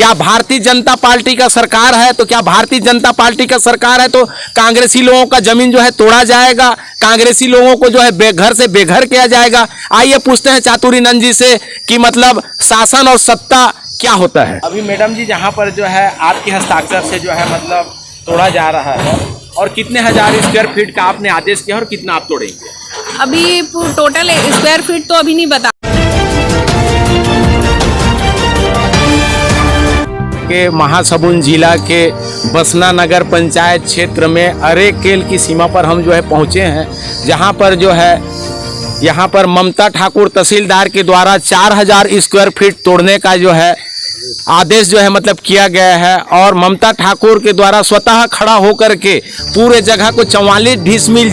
क्या भारतीय जनता पार्टी का सरकार है तो क्या भारतीय जनता पार्टी का सरकार है तो कांग्रेसी लोगों का जमीन जो है तोड़ा जाएगा, कांग्रेसी लोगों को जो है बेघर से बेघर किया जाएगा। आइए पूछते हैं चातुरीनंद जी से कि मतलब शासन और सत्ता क्या होता है। अभी मैडम जी जहाँ पर जो है आपके हस्ताक्षर से जो है मतलब तोड़ा जा रहा है, और कितने हजार स्क्वायर फीट का आपने आदेश किया और कितना आप तोड़ेंगे? अभी टोटल स्क्वायर फीट तो अभी नहीं बता के महासमुंद जिला के बसना नगर पंचायत क्षेत्र में अरेकेल की सीमा पर हम जो है पहुँचे हैं, जहाँ पर जो है यहाँ पर ममता ठाकुर तहसीलदार के द्वारा 4000 स्क्वायर फीट तोड़ने का जो है आदेश जो है मतलब किया गया है। और ममता ठाकुर के द्वारा स्वतः खड़ा होकर के पूरे जगह को 44 डिसमिल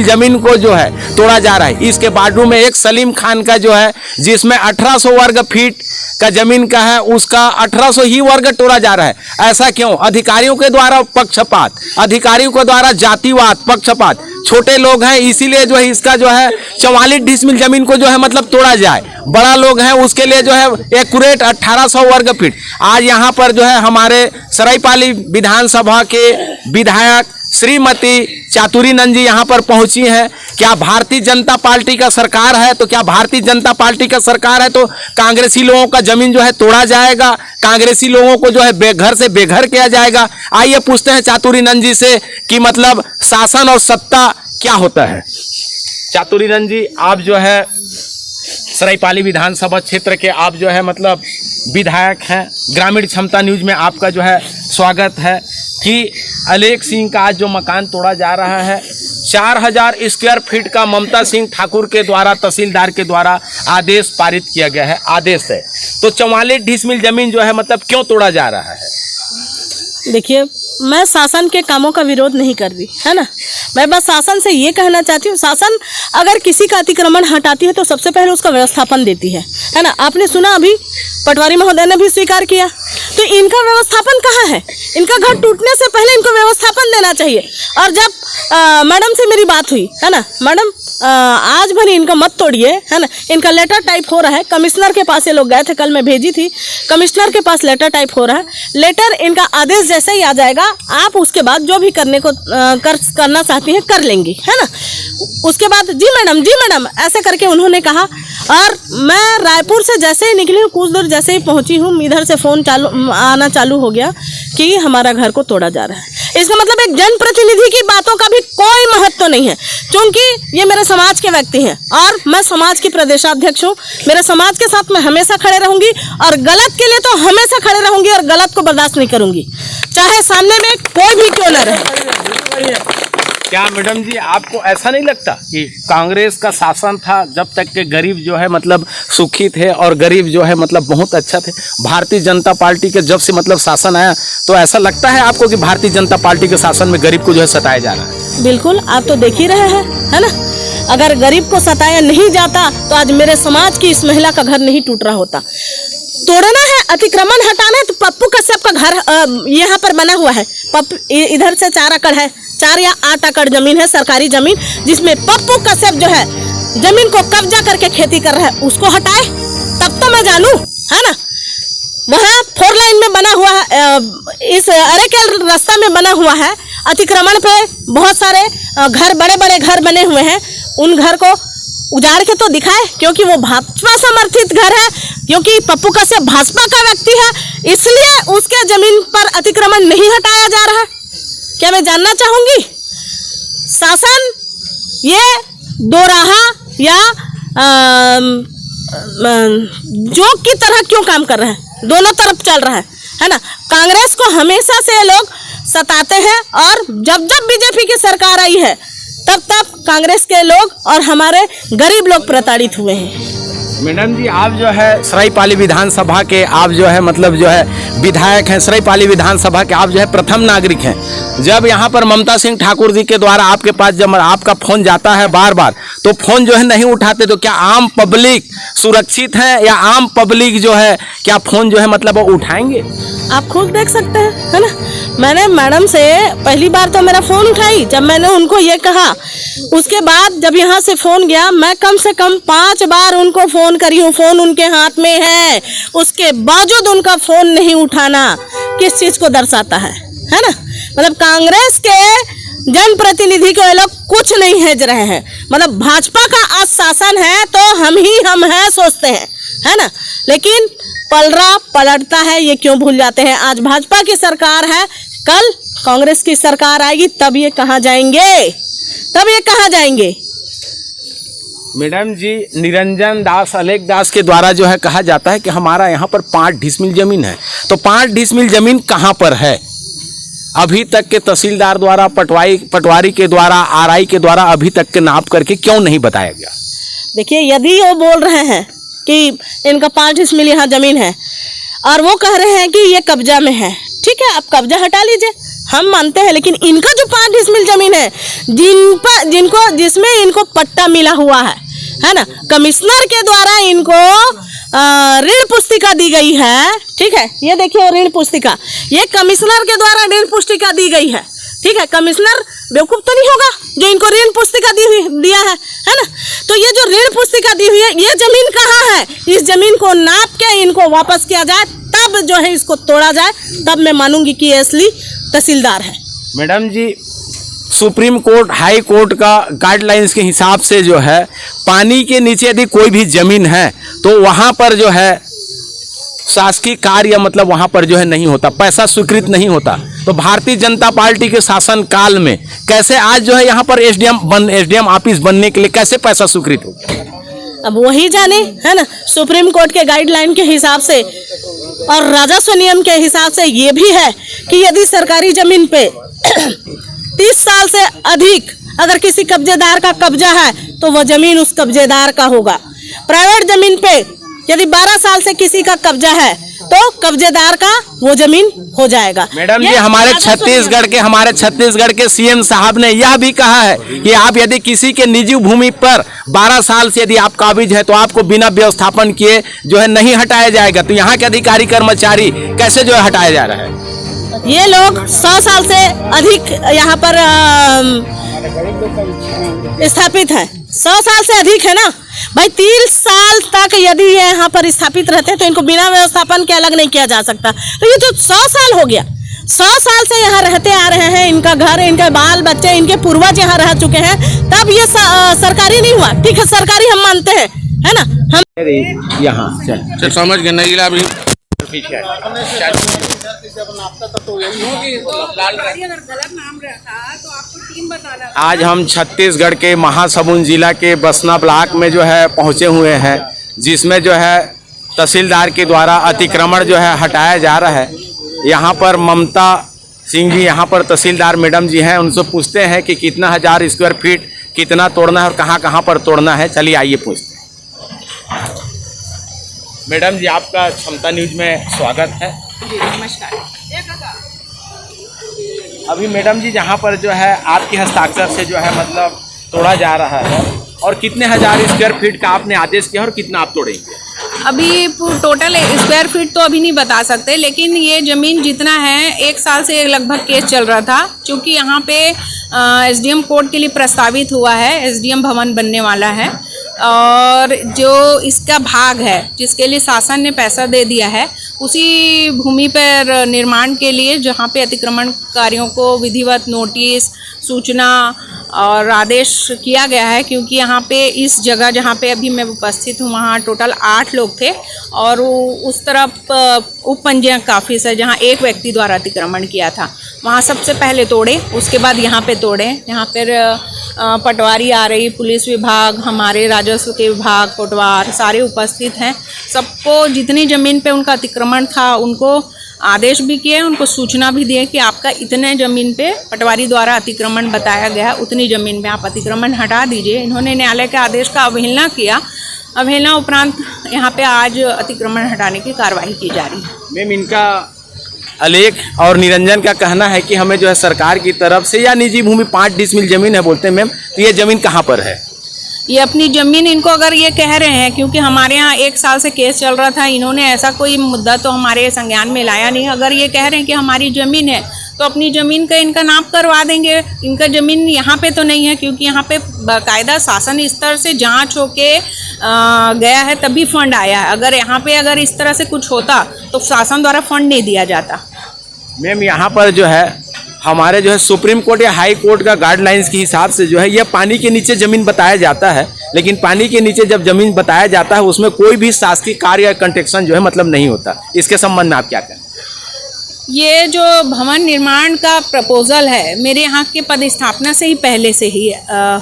जमीन को जो है तोड़ा जा रहा है। इसके बाजू में एक सलीम खान का जो है जिसमें 1800 वर्ग फीट का जमीन का है, उसका 1800 ही वर्ग तोड़ा जा रहा है। ऐसा क्यों? अधिकारियों के द्वारा पक्षपात, अधिकारियों के द्वारा जातिवाद, पक्षपात। छोटे लोग हैं इसीलिए जो है इसका जो है 44 डिसमिल जमीन को जो है मतलब तोड़ा जाए। बड़ा लोग हैं उसके लिए जो है एक्यूरेट 1800 वर्ग फीट। आज यहाँ पर जो है हमारे सरायपाली विधानसभा के विधायक श्रीमती चातुरीनंद जी यहाँ पर पहुंची हैं। क्या भारतीय जनता पार्टी का सरकार है तो क्या भारतीय जनता पार्टी का सरकार है तो कांग्रेसी लोगों का जमीन जो है तोड़ा जाएगा, कांग्रेसी लोगों को जो है बेघर से बेघर किया जाएगा। आइए पूछते हैं चातुरीनंद जी से कि मतलब शासन और सत्ता क्या होता है। चातुरीनंद जी, आप जो है सरायपाली विधानसभा क्षेत्र के आप जो है मतलब विधायक हैं। ग्रामीण क्षमता न्यूज में आपका जो है स्वागत है कि अलेख सिंह का आज जो मकान तोड़ा जा रहा है, 4000 स्क्वायर फीट का ममता सिंह ठाकुर के द्वारा तहसीलदार के द्वारा आदेश पारित किया गया है, आदेश है। तो 44 डिसमिल जमीन जो है मतलब क्यों तोड़ा जा रहा है? देखिए, मैं शासन के कामों का विरोध नहीं कर रही है ना। मैं बस शासन से ये कहना चाहती हूँ, शासन अगर किसी का अतिक्रमण हटाती है तो सबसे पहले उसका व्यवस्थापन देती है ना। आपने सुना अभी पटवारी महोदय ने भी स्वीकार किया, तो इनका व्यवस्थापन कहाँ है? इनका घर टूटने से पहले इनको व्यवस्थापन देना चाहिए। और जब मैडम से मेरी बात हुई है ना, मैडम आज भले इनका मत तोड़िए है ना, इनका लेटर टाइप हो रहा है। कमिश्नर के पास ये लोग गए थे, कल मैं भेजी थी, कमिश्नर के पास लेटर टाइप हो रहा है। लेटर इनका आदेश जैसे ही आ जाएगा, आप उसके बाद जो भी करने को करना चाहती हैं कर लेंगी है ना। उसके बाद जी मैडम ऐसे करके उन्होंने कहा। और मैं रायपुर से जैसे ही निकली हूँ, कुछ दूर जैसे ही पहुँची हूँ, इधर से फ़ोन आना चालू हो गया कि हमारा घर को तोड़ा जा रहा है। इसका मतलब एक जनप्रतिनिधि की बातों का भी कोई महत्व नहीं है, क्योंकि ये मेरे समाज के व्यक्ति हैं और मैं समाज की प्रदेशाध्यक्ष हूँ। मेरे समाज के साथ मैं हमेशा खड़े रहूँगी और गलत के लिए तो हमेशा खड़े रहूँगी और गलत को बर्दाश्त नहीं करूँगी, चाहे सामने में कोई भी क्यों न रहे। क्या मैडम जी, आपको ऐसा नहीं लगता कि कांग्रेस का शासन था जब तक के गरीब जो है मतलब सुखी थे और गरीब जो है मतलब बहुत अच्छा थे? भारतीय जनता पार्टी के जब से मतलब शासन आया तो ऐसा लगता है आपको कि भारतीय जनता पार्टी के शासन में गरीब को जो है सताया जा रहा है? बिल्कुल, आप तो देख ही रहे हैं है ना। अगर गरीब को सताया नहीं जाता तो आज मेरे समाज की इस महिला का घर नहीं टूट रहा होता। तोड़ना है, अतिक्रमण हटाना है, तो पप्पू कश्यप का घर यहाँ पर बना हुआ है। इधर से 4 एकड़ है, 4 या 8 एकड़ जमीन है, सरकारी जमीन, जिसमें पप्पू कश्यप जो है जमीन को कब्जा करके खेती कर रहा है। उसको हटाए तब तो मैं जानू है ना। वहाँ 4 लाइन में बना हुआ है, इस अरेकेल रास्ता में बना हुआ है। अतिक्रमण पे बहुत सारे घर, बड़े बड़े घर बने हुए हैं। उन घर को उजाड़ के तो दिखाए, क्योंकि वो भाजपा समर्थित घर है, क्योंकि पप्पू कश्यप भाजपा का व्यक्ति है, इसलिए उसके जमीन पर अतिक्रमण नहीं हटाया जा रहा है। क्या मैं जानना चाहूंगी, शासन ये दोराहा या जोक की तरह क्यों काम कर रहा है? दोनों तरफ चल रहा है ना। कांग्रेस को हमेशा से लोग सताते हैं और जब बीजेपी की सरकार आई है तब कांग्रेस के लोग और हमारे गरीब लोग प्रताड़ित हुए हैं। मैडम जी, आप जो है सरायपाली विधानसभा के आप जो है मतलब जो है विधायक हैं, सरायपाली विधानसभा के आप जो है प्रथम नागरिक हैं। जब यहाँ पर ममता सिंह ठाकुर जी के द्वारा आपके पास जब आपका फ़ोन जाता है बार बार, तो फ़ोन जो है नहीं उठाते, तो क्या आम पब्लिक सुरक्षित है या आम पब्लिक जो है क्या फ़ोन जो है मतलब वो उठाएंगे? आप खुद देख सकते हैं, है ना। मैंने मैडम से पहली बार तो मेरा फ़ोन उठाई जब मैंने उनको ये कहा, उसके बाद जब यहाँ से फ़ोन गया मैं कम से कम 5 बार उनको फ़ोन करी हूँ, फ़ोन उनके हाथ में है, उसके बावजूद उनका फ़ोन नहीं उठाना किस चीज़ को दर्शाता है ना। मतलब कांग्रेस के जनप्रतिनिधि को ये लोग कुछ नहीं हेज रहे हैं। मतलब भाजपा का आज शासन है तो हम हैं सोचते हैं, है ना। लेकिन पलड़ा पलटता है, ये क्यों भूल जाते हैं। आज भाजपा की सरकार है, कल कांग्रेस की सरकार आएगी, तब ये कहाँ जाएंगे, तब ये कहाँ जाएंगे। मैडम जी, निरंजन दास अलेख दास के द्वारा जो है कहा जाता है कि हमारा यहाँ पर 5 डिसमिल जमीन है। तो 5 डिसमिल जमीन कहाँ पर है? अभी तक के तहसीलदार द्वारा, पटवारी के द्वारा, आरआई के द्वारा अभी तक के नाप करके क्यों नहीं बताया गया? देखिए, यदि वो बोल रहे हैं कि इनका 5 डिसमिल यहाँ जमीन है और वो कह रहे हैं कि ये कब्जा में है, ठीक है, आप कब्जा हटा लीजिए, हम मानते हैं। लेकिन इनका जो 5 डिसमिल जमीन है, जिसमें इनको पट्टा मिला हुआ है ना, कमिश्नर के द्वारा इनको ऋण पुस्तिका दी गई है, ठीक है। ये देखिए ऋण पुस्तिका, ये कमिश्नर के द्वारा ऋण पुस्तिका दी गई है, ठीक है। कमिश्नर बेवकूफ तो नहीं होगा जो इनको ऋण पुस्तिका दिया है ना। तो ये जो ऋण पुस्तिका दी हुई है, ये जमीन कहाँ है? इस जमीन को नाप के इनको वापस किया जाए, तब जो है इसको तोड़ा जाए, तब मैं मानूंगी कि ये असली तहसीलदार है। मैडम जी, सुप्रीम कोर्ट, हाई कोर्ट का गाइडलाइंस के हिसाब से जो है पानी के नीचे यदि कोई भी जमीन है तो वहाँ पर जो है शासकीय कार्य मतलब वहाँ पर जो है नहीं होता, पैसा स्वीकृत नहीं होता। तो भारतीय जनता पार्टी के शासन काल में कैसे आज जो है यहाँ पर एसडीएम ऑफिस बनने के लिए कैसे पैसा स्वीकृत हो गया? अब वही जाने, है ना। सुप्रीम कोर्ट के गाइडलाइन के हिसाब से और राजस्व नियम के हिसाब से ये भी है कि यदि सरकारी जमीन पे 30 साल से अधिक अगर किसी कब्जेदार का कब्जा है तो वह जमीन उस कब्जेदार का होगा। प्राइवेट जमीन पे यदि 12 साल से किसी का कब्जा है तो कब्जेदार का वो जमीन हो जाएगा। मैडम जी, हमारे छत्तीसगढ़ के सीएम साहब ने यह भी कहा है कि आप यदि किसी के निजी भूमि पर 12 साल से यदि आप काबिज है तो आपको बिना व्यवस्थापन किए जो है नहीं हटाया जाएगा। तो यहाँ के अधिकारी कर्मचारी कैसे जो है हटाया जा रहा है? ये लोग 100 साल से अधिक यहाँ पर स्थापित है, 100 साल से अधिक है ना भाई। 30 साल तक यदि ये यहाँ पर स्थापित रहते हैं तो इनको बिना व्यवस्थापन के अलग नहीं किया जा सकता। तो ये तो 100 साल हो गया, 100 साल से यहाँ रहते आ रहे हैं, इनका घर, इनके बाल बच्चे, इनके पूर्वज यहाँ रह चुके हैं, तब ये सरकारी नहीं हुआ। ठीक है, सरकारी हम मानते हैं, है ना। हम यहाँ चल समझ गए नहीं अभी आज हम छत्तीसगढ़ के महासमुंद जिला के बसना ब्लॉक में जो है पहुँचे हुए हैं, जिसमें जो है तहसीलदार के द्वारा अतिक्रमण जो है हटाया जा रहा है। यहाँ पर ममता सिंह जी यहाँ पर तहसीलदार मैडम जी हैं, उनसे पूछते हैं कि कितना 1000 स्क्वायर फीट कितना तोड़ना है और कहाँ कहाँ पर तोड़ना है। चलिए आइए पूछते हैं। मैडम जी, आपका क्षमता न्यूज में स्वागत है। जी नमस्कार। अभी मैडम जी जहाँ पर जो है आपके हस्ताक्षर से जो है मतलब तोड़ा जा रहा है, और कितने 1000 स्क्वायर फीट का आपने आदेश किया और कितना आप तोड़ेंगे? अभी टोटल स्क्वायर फीट तो अभी नहीं बता सकते, लेकिन ये ज़मीन जितना है 1 साल से लगभग केस चल रहा था, क्योंकि यहाँ पे एसडीएम कोर्ट के लिए प्रस्तावित हुआ है, एसडीएम भवन बनने वाला है, और जो इसका भाग है जिसके लिए शासन ने पैसा दे दिया है, उसी भूमि पर निर्माण के लिए जहाँ पे अतिक्रमणकारियों को विधिवत नोटिस, सूचना और आदेश किया गया है। क्योंकि यहाँ पे इस जगह जहाँ पे अभी मैं उपस्थित हूँ वहाँ टोटल 8 लोग थे, और उस तरफ उप पंजीयक ऑफिस है जहाँ एक व्यक्ति द्वारा अतिक्रमण किया था, वहाँ सबसे पहले तोड़े, उसके बाद यहाँ पे तोड़े। यहाँ पर पटवारी आ रही, पुलिस विभाग, हमारे राजस्व के विभाग, कोटवार सारे उपस्थित हैं। सबको जितनी ज़मीन पे उनका अतिक्रमण था उनको आदेश भी किए, उनको सूचना भी दिए कि आपका इतने ज़मीन पे पटवारी द्वारा अतिक्रमण बताया गया, उतनी ज़मीन में आप अतिक्रमण हटा दीजिए। इन्होंने न्यायालय के आदेश का अवहेलना किया। अवहेलना उपरांत यहाँ पे आज अतिक्रमण हटाने की कार्रवाई की जा रही है। मैम, इनका अलेख और निरंजन का कहना है कि हमें जो है सरकार की तरफ से या निजी भूमि 5 डिसमिल जमीन है बोलते हैं मैम, तो ये ज़मीन कहाँ पर है? ये अपनी ज़मीन इनको अगर ये कह रहे हैं, क्योंकि हमारे यहाँ 1 साल से केस चल रहा था, इन्होंने ऐसा कोई मुद्दा तो हमारे संज्ञान में लाया नहीं। अगर ये कह रहे हैं कि हमारी ज़मीन है तो अपनी ज़मीन का इनका नाप करवा देंगे। इनका ज़मीन यहाँ पे तो नहीं है, क्योंकि यहाँ पे बाकायदा शासन स्तर से जांच होके गया है, तभी फंड आया है। अगर यहाँ पे अगर इस तरह से कुछ होता तो शासन द्वारा फंड नहीं दिया जाता। मैम यहाँ पर जो है हमारे जो है सुप्रीम कोर्ट या हाई कोर्ट का गाइडलाइंस के हिसाब से जो है यह पानी के नीचे ज़मीन बताया जाता है, लेकिन पानी के नीचे जब ज़मीन बताया जाता है उसमें कोई भी शासकीय कार्य या कंस्ट्रक्शन जो है मतलब नहीं होता। इसके संबंध में आप क्या कहें? ये जो भवन निर्माण का प्रपोजल है मेरे यहाँ के पदस्थापना से ही पहले से ही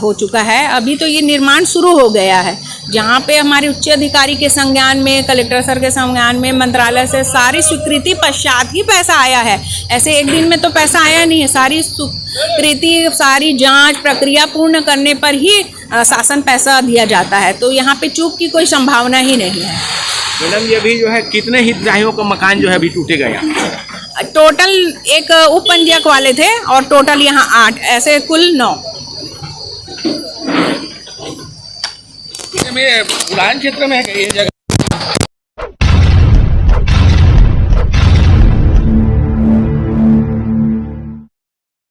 हो चुका है। अभी तो ये निर्माण शुरू हो गया है, जहाँ पे हमारे उच्च अधिकारी के संज्ञान में, कलेक्टर सर के संज्ञान में, मंत्रालय से सारी स्वीकृति पश्चात ही पैसा आया है। ऐसे एक दिन में तो पैसा आया नहीं है। सारी स्वीकृति, सारी जांच प्रक्रिया पूर्ण करने पर ही शासन पैसा दिया जाता है। तो यहाँ पे चूक की कोई संभावना ही नहीं है। मैडम ये भी जो है कितने हितग्राहियों का मकान जो है अभी टूटेगा यहाँ? टोटल एक उपपंजीयक वाले थे और टोटल यहाँ 8, ऐसे कुल 9। पुराने क्षेत्र में है ये जगह?